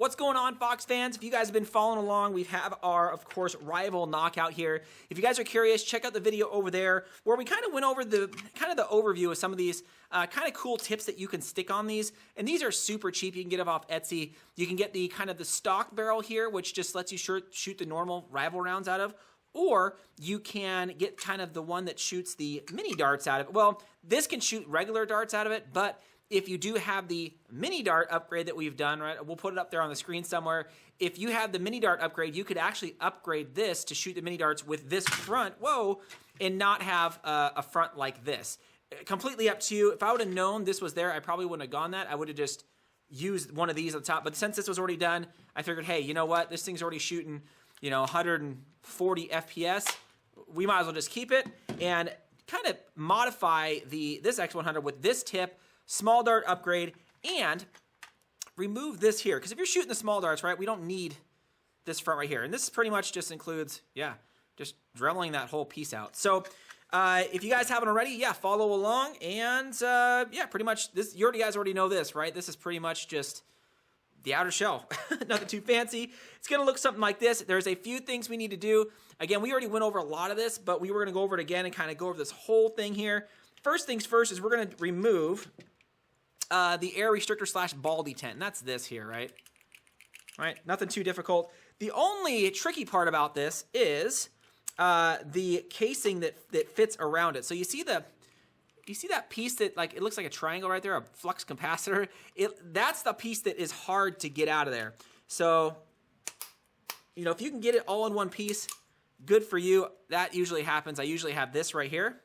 what's going on, Fox fans? If you guys have been following along, we have our, of course, Rival Knockout here. If you guys are curious, check out the video over there where we kind of went over the overview of some of these kind of cool tips that you can stick on these. And these are super cheap. You can get them off Etsy. You can get the kind of the stock barrel here, which just lets you shoot the normal Rival rounds out of. Or you can get kind of the one that shoots the mini darts out of it. Well, this can shoot regular darts out of it, but if you do have the mini dart upgrade that we've done, right, we'll put it up there on the screen somewhere. If you have the mini dart upgrade, you could actually upgrade this to shoot the mini darts with this front, and not have a front like this. Completely up to you. If I would have known this was there, I probably wouldn't have gone that. I would have just used one of these on the top. But since this was already done, I figured, hey, you know what? This thing's already shooting, 140 FPS. We might as well just keep it and kind of modify this X100 with this tip, small dart upgrade, and remove this here. Because if you're shooting the small darts, right, we don't need this front right here. And this pretty much just includes, just dremeling that whole piece out. So if you guys haven't already, follow along. And pretty much this, you guys already know this, right? This is pretty much just the outer shell. Nothing too fancy. It's going to look something like this. There's a few things we need to do. Again, we already went over a lot of this, but we were going to go over it again and kind of go over this whole thing here. First things first is we're going to remove the air restrictor / ball detent, and that's this here, right? Right, nothing too difficult. The only tricky part about this is the casing that fits around it. So you see that piece that, like, it looks like a triangle right there, a flux capacitor? That's the piece that is hard to get out of there. So, if you can get it all in one piece, good for you. That usually happens. I usually have this right here,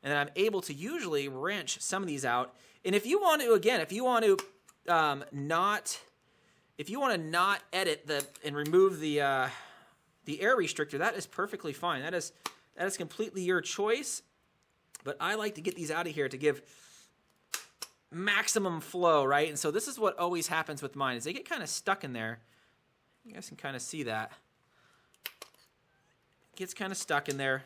and then I'm able to usually wrench some of these out. And if you want to, again, if you want to not edit and remove the air restrictor, that is perfectly fine. That is completely your choice. But I like to get these out of here to give maximum flow, right? And so this is what always happens with mine, is they get kind of stuck in there. You guys can kind of see that. It gets kind of stuck in there.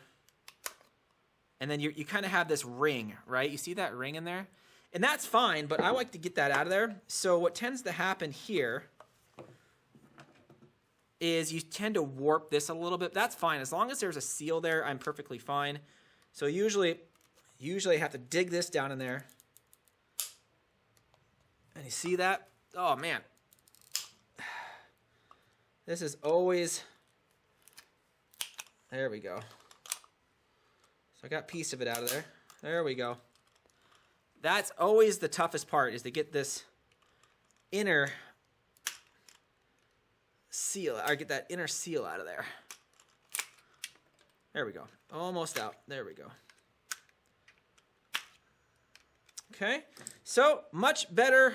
And then you kind of have this ring, right? You see that ring in there? And that's fine, but I like to get that out of there. So what tends to happen here is you tend to warp this a little bit. That's fine. As long as there's a seal there, I'm perfectly fine. So usually I have to dig this down in there. And you see that? Oh, man. This is always... There we go. So I got a piece of it out of there. There we go. That's always the toughest part, is to get this inner seal, or get that inner seal out of there. There we go. Almost out. There we go. Okay. So, much better.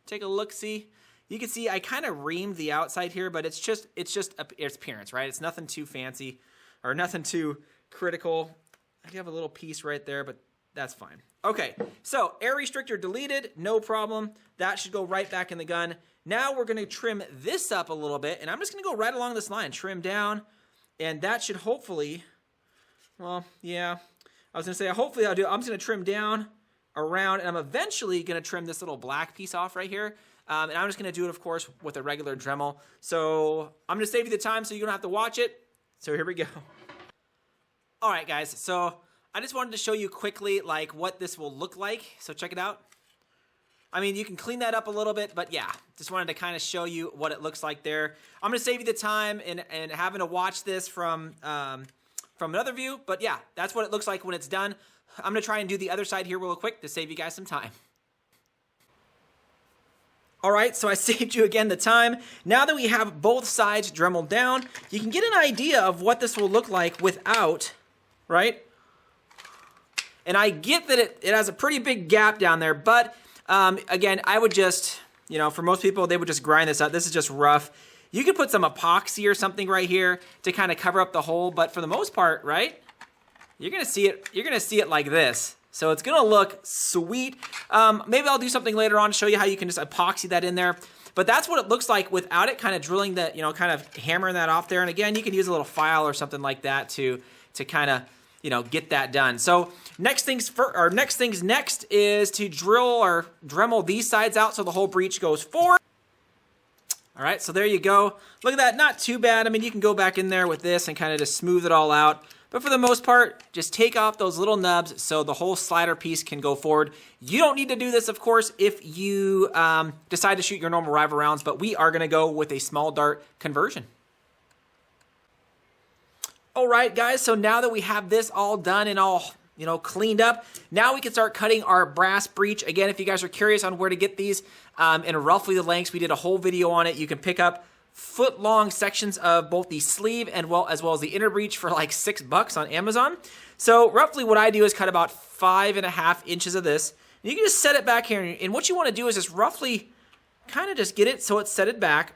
Take a look-see. You can see I kind of reamed the outside here, but it's just its appearance, right? It's nothing too fancy or nothing too critical. I do have a little piece right there, but that's fine. Okay, so air restrictor deleted, no problem. That should go right back in the gun. Now we're going to trim this up a little bit, and I'm just going to go right along this line, trim down, and that should hopefully, well, yeah, I was going to say hopefully I'm just going to trim down around, and I'm eventually going to trim this little black piece off right here, and I'm just going to do it, of course, with a regular Dremel. So I'm going to save you the time so you don't have to watch it. So here we go. All right, guys, so I just wanted to show you quickly like what this will look like. So check it out. I mean, you can clean that up a little bit, but yeah, just wanted to kind of show you what it looks like there. I'm going to save you the time and having to watch this from another view, but yeah, that's what it looks like when it's done. I'm going to try and do the other side here real quick to save you guys some time. All right, so I saved you again the time. Now that we have both sides dremeled down, you can get an idea of what this will look like without, right? And I get that it has a pretty big gap down there, but again, I would just, for most people, they would just grind this up. This is just rough. You could put some epoxy or something right here to kind of cover up the hole, but for the most part, right, you're gonna see it like this. So it's gonna look sweet. Maybe I'll do something later on to show you how you can just epoxy that in there. But that's what it looks like without it, kind of drilling that, kind of hammering that off there. And again, you can use a little file or something like that to kind of, get that done. So next things next is to drill or Dremel these sides out so the whole breech goes forward. All right, so there you go. Look at that, not too bad. I mean, you can go back in there with this and kind of just smooth it all out. But for the most part, just take off those little nubs so the whole slider piece can go forward. You don't need to do this, of course, if you decide to shoot your normal rival rounds, but we are gonna go with a small dart conversion. All right, guys, so now that we have this all done and all cleaned up, now we can start cutting our brass breech. Again, if you guys are curious on where to get these in roughly the lengths, we did a whole video on it. You can pick up foot-long sections of both the sleeve and as well as the inner breech for like $6 on Amazon. So roughly what I do is cut about 5.5 inches of this. You can just set it back here, and what you want to do is just roughly kind of just get it so it's set it back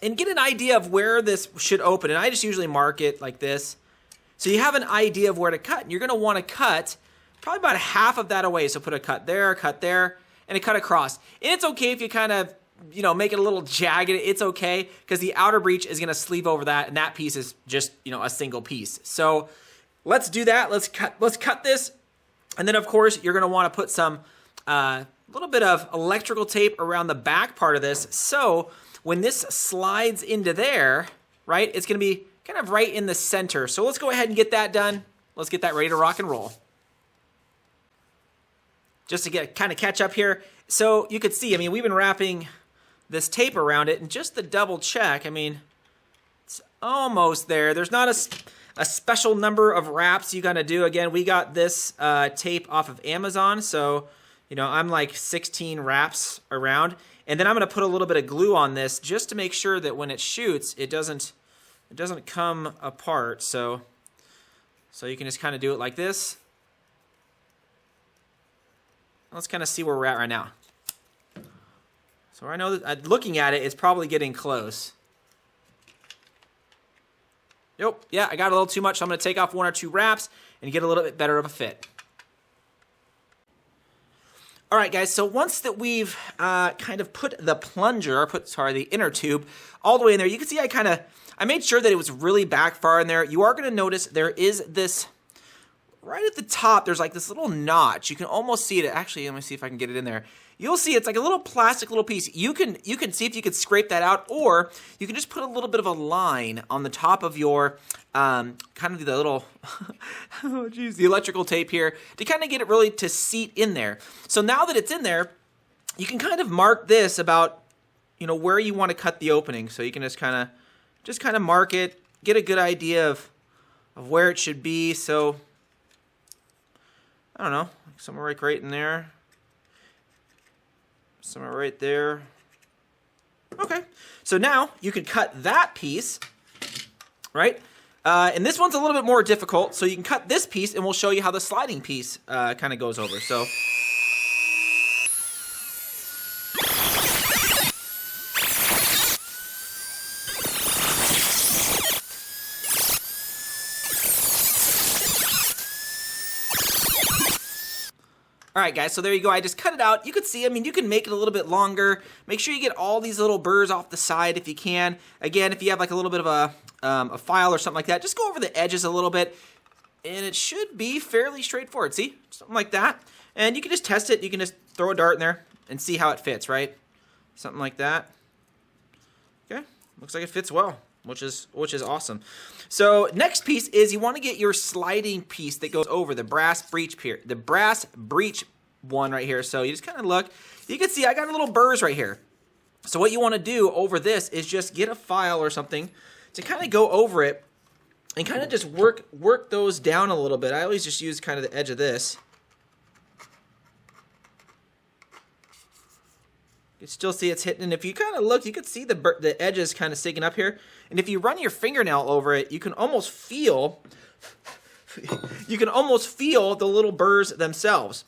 and get an idea of where this should open. And I just usually mark it like this. So you have an idea of where to cut, and you're gonna wanna cut probably about half of that away. So put a cut there, and a cut across. And it's okay if you kind of, make it a little jagged, it's okay, because the outer breech is gonna sleeve over that, and that piece is just, a single piece. So let's do that, let's cut this. And then of course, you're gonna wanna put some, little bit of electrical tape around the back part of this. So when this slides into there, right, it's gonna be kind of right in the center. So let's go ahead and get that done. Let's get that ready to rock and roll. Just to kind of catch up here. So you could see, I mean, we've been wrapping this tape around it, and just to double check, I mean, it's almost there. There's not a special number of wraps you gotta do. Again, we got this tape off of Amazon, so, I'm like 16 wraps around. And then I'm gonna put a little bit of glue on this just to make sure that when it shoots, it doesn't come apart. So you can just kind of do it like this. Let's kind of see where we're at right now. So I know that looking at it, it's probably getting close. Nope, yeah, I got a little too much, so I'm gonna take off 1 or 2 wraps and get a little bit better of a fit. All right, guys, so once that we've kind of put the plunger, the inner tube all the way in there, you can see I made sure that it was really back far in there. You are gonna notice there is this, right at the top, there's like this little notch. You can almost see it. Actually, let me see if I can get it in there. You'll see it's like a little plastic little piece. You can see if you could scrape that out, or you can just put a little bit of a line on the top of your, kind of the little, oh geez, the electrical tape here to kind of get it really to seat in there. So now that it's in there, you can kind of mark this about, where you want to cut the opening. So you can just kind of mark it, get a good idea of where it should be. So I don't know, somewhere like right in there. Somewhere right there. Okay, so now you can cut that piece, right? And this one's a little bit more difficult, so you can cut this piece and we'll show you how the sliding piece kind of goes over. So all right, guys, so there you go. I just cut it out. You can see, I mean, you can make it a little bit longer. Make sure you get all these little burrs off the side if you can. Again, if you have like a little bit of a file or something like that, just go over the edges a little bit, and it should be fairly straightforward. See? Something like that. And you can just test it. You can just throw a dart in there and see how it fits, right? Something like that. Okay, looks like it fits well, which is awesome. So next piece is you want to get your sliding piece that goes over the brass breech one right here. So you just kind of look. You can see I got a little burrs right here. So what you want to do over this is just get a file or something to kind of go over it and kind of just work those down a little bit. I always just use kind of the edge of this. You still see it's hitting, and if you kind of look, you can see the edges kind of sticking up here. And if you run your fingernail over it, you can almost feel the little burrs themselves.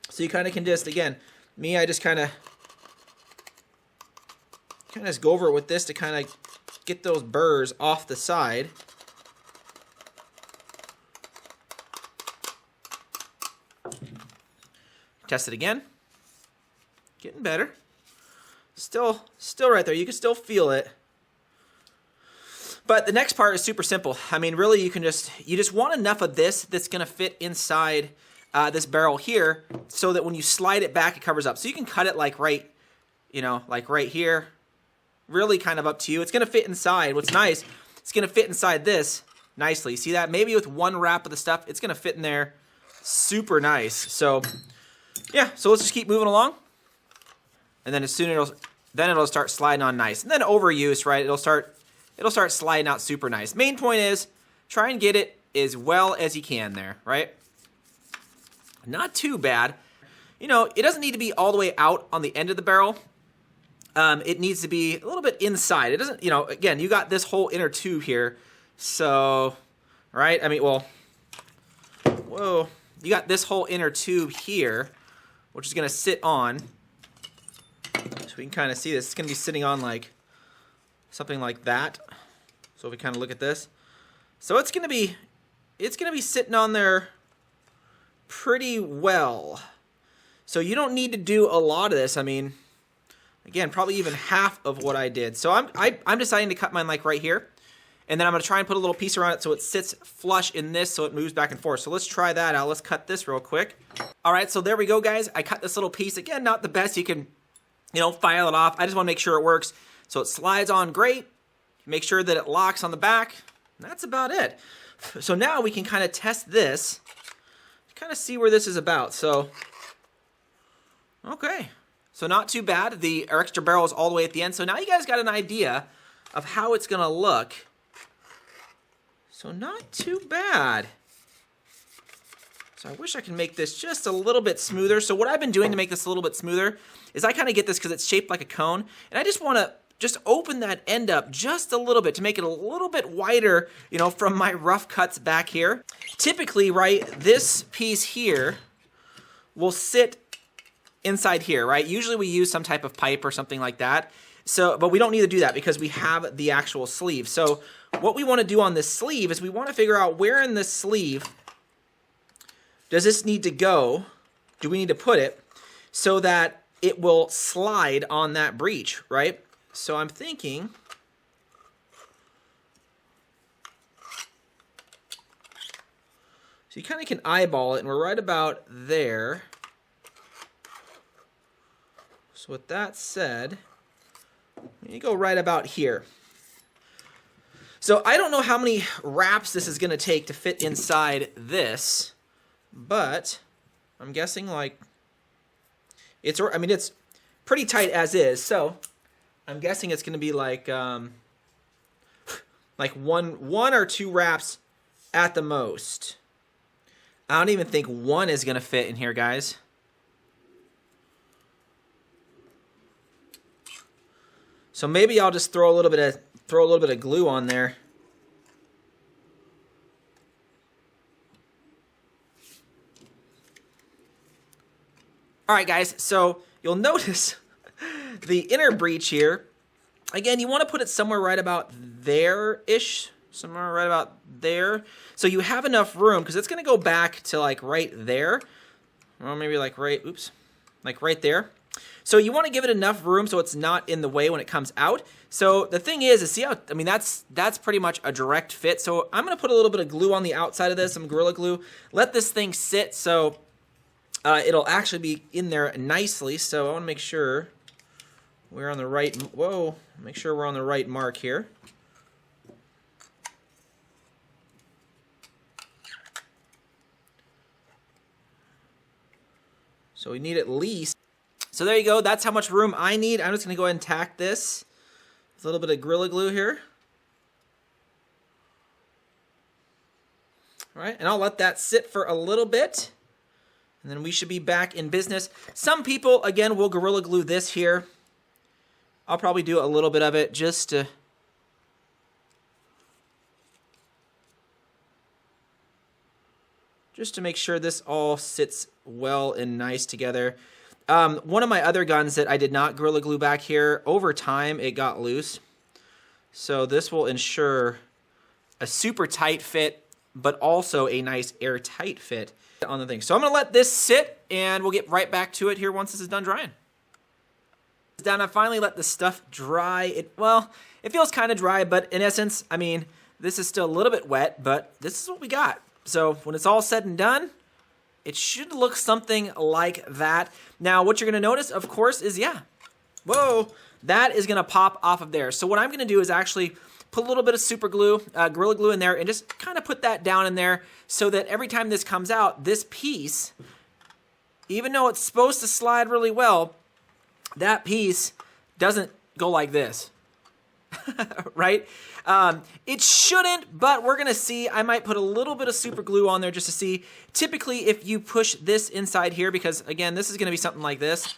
So you kind of can just, again, I just kind of just go over it with this to kind of get those burrs off the side. Test it again. Getting better. Still right there. You can still feel it. But the next part is super simple. I mean, really, you just want enough of this that's gonna fit inside this barrel here, so that when you slide it back, it covers up. So you can cut it like right here, really kind of up to you. It's going to fit inside. What's nice, it's going to fit inside this nicely. See that? Maybe with one wrap of the stuff, it's going to fit in there super nice. So yeah, so let's just keep moving along. And then as soon as it'll start sliding on nice. And then overuse, right? It'll start sliding out super nice. Main point is try and get it as well as you can there, right? Not too bad. You know, it doesn't need to be all the way out on the end of the barrel. It needs to be a little bit inside. It doesn't, you know, again, you got this whole inner tube here. So, right? I mean, well, whoa. You got this whole inner tube here, which is going to sit on. So we can kind of see this. It's going to be sitting on like something like that. So if we kind of look at this. So it's going to be sitting on there pretty well. So you don't need to do a lot of this. I mean, again, probably even half of what I did. So I'm deciding to cut mine like right here. And then I'm going to try and put a little piece around it so it sits flush in this so it moves back and forth. So let's try that out. Let's cut this real quick. All right, so there we go, guys. I cut this little piece. Again, not the best. You can, you know, file it off. I just want to make sure it works. So it slides on great. Make sure that it locks on the back. That's about it. So now we can kind of test this. Kind of see where this is about. So, okay. So not too bad. Our extra barrel is all the way at the end. So now you guys got an idea of how it's going to look. So not too bad. So I wish I could make this just a little bit smoother. So what I've been doing to make this a little bit smoother is I kind of get this because it's shaped like a cone. And I just want to just open that end up just a little bit to make it a little bit wider, you know, from my rough cuts back here. Typically, right, this piece here will sit inside here, right? Usually we use some type of pipe or something like that. So, but we don't need to do that because we have the actual sleeve. So what we want to do on this sleeve is we want to figure out where in this sleeve does this need to go, do we need to put it, so that it will slide on that breech, right? So I'm thinking, so you kind of can eyeball it, and we're right about there. So with that said, you go right about here. So I don't know how many wraps this is going to take to fit inside this, but I'm guessing like it's pretty tight as is. So I'm guessing it's going to be like one or two wraps at the most. I don't even think one is going to fit in here, guys. So maybe I'll just throw a little bit of glue on there. All right, guys. So you'll notice the inner breech here. Again, you want to put it somewhere right about there-ish, somewhere right about there. So you have enough room because it's going to go back to like right there, or maybe like right there. So you want to give it enough room so it's not in the way when it comes out. So the thing is see how, I mean, that's pretty much a direct fit. So I'm going to put a little bit of glue on the outside of this, some Gorilla Glue. Let this thing sit so it'll actually be in there nicely. So I want to make sure we're on the right, make sure we're on the right mark here. So we need at least, so there you go. That's how much room I need. I'm just going to go ahead and tack this with a little bit of Gorilla Glue here. All right, and I'll let that sit for a little bit, and then we should be back in business. Some people, again, will Gorilla Glue this here. I'll probably do a little bit of it just to make sure this all sits well and nice together. One of my other guns that I did not Gorilla Glue back here, over time it got loose. So this will ensure a super tight fit, but also a nice airtight fit on the thing. So I'm going to let this sit, and we'll get right back to it here once this is done drying. Down, I finally let the stuff dry. It feels kind of dry, but in essence, I mean, this is still a little bit wet, but this is what we got. So when it's all said and done, it should look something like that. Now, what you're going to notice, of course, is, that is going to pop off of there. So what I'm going to do is actually put a little bit of super glue, Gorilla Glue in there, and just kind of put that down in there so that every time this comes out, this piece, even though it's supposed to slide really well, that piece doesn't go like this, right? It shouldn't, but we're gonna see. I might put a little bit of super glue on there just to see. Typically, if you push this inside here, because again, this is gonna be something like this,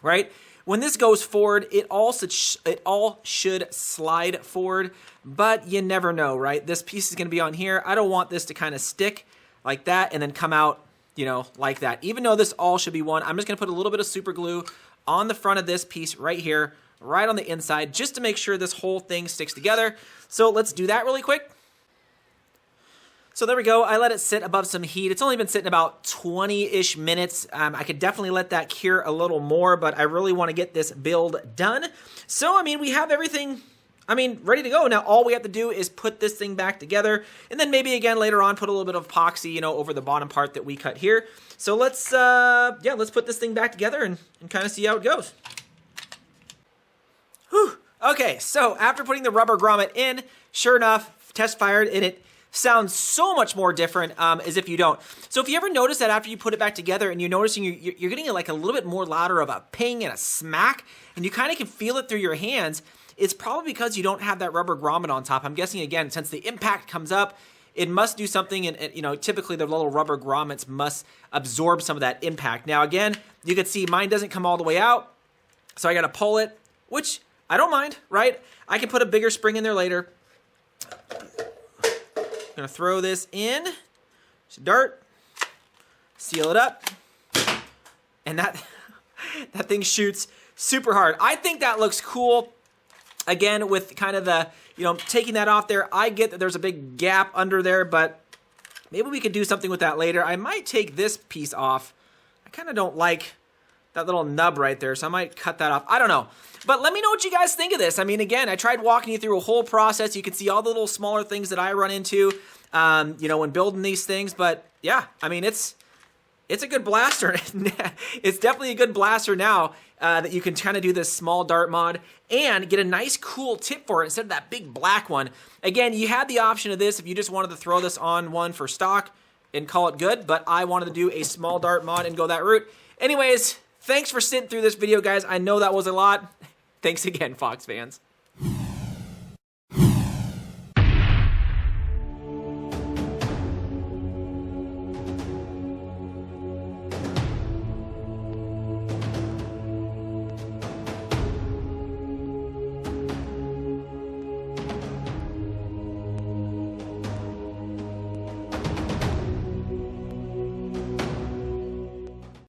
right? When this goes forward, it all should slide forward, but you never know, right? This piece is gonna be on here. I don't want this to kind of stick like that and then come out, you know, like that. Even though this all should be one, I'm just gonna put a little bit of super glue on the front of this piece right here, right on the inside, just to make sure this whole thing sticks together. So let's do that really quick. So there we go. I let it sit above some heat. It's only been sitting about 20-ish minutes. I could definitely let that cure a little more, but I really want to get this build done. So, I mean, we have everything, ready to go. Now, all we have to do is put this thing back together, and then maybe again later on put a little bit of epoxy, you know, over the bottom part that we cut here. So let's put this thing back together and kind of see how it goes. Whew. Okay, so after putting the rubber grommet in, sure enough, test fired, and it sounds so much more different as if you don't. So if you ever notice that after you put it back together and you're noticing you're getting like a little bit more louder of a ping and a smack, and you kind of can feel it through your hands, it's probably because you don't have that rubber grommet on top. I'm guessing, again, since the impact comes up, it must do something, and you know, typically the little rubber grommets must absorb some of that impact. Now again, you can see mine doesn't come all the way out, so I gotta pull it, which I don't mind, right? I can put a bigger spring in there later. I'm gonna throw this in, just dart, seal it up, and that thing shoots super hard. I think that looks cool. Again, with kind of the, you know, taking that off there, I get that there's a big gap under there, but maybe we could do something with that later. I might take this piece off. I kind of don't like that little nub right there, so I might cut that off. I don't know. But let me know what you guys think of this. I mean, again, I tried walking you through a whole process. You can see all the little smaller things that I run into, you know, when building these things. But yeah, I mean, it's a good blaster. It's definitely a good blaster now that you can kind of do this small dart mod and get a nice cool tip for it instead of that big black one. Again, you had the option of this if you just wanted to throw this on one for stock and call it good, but I wanted to do a small dart mod and go that route. Anyways, thanks for sitting through this video, guys. I know that was a lot. Thanks again, Fox fans.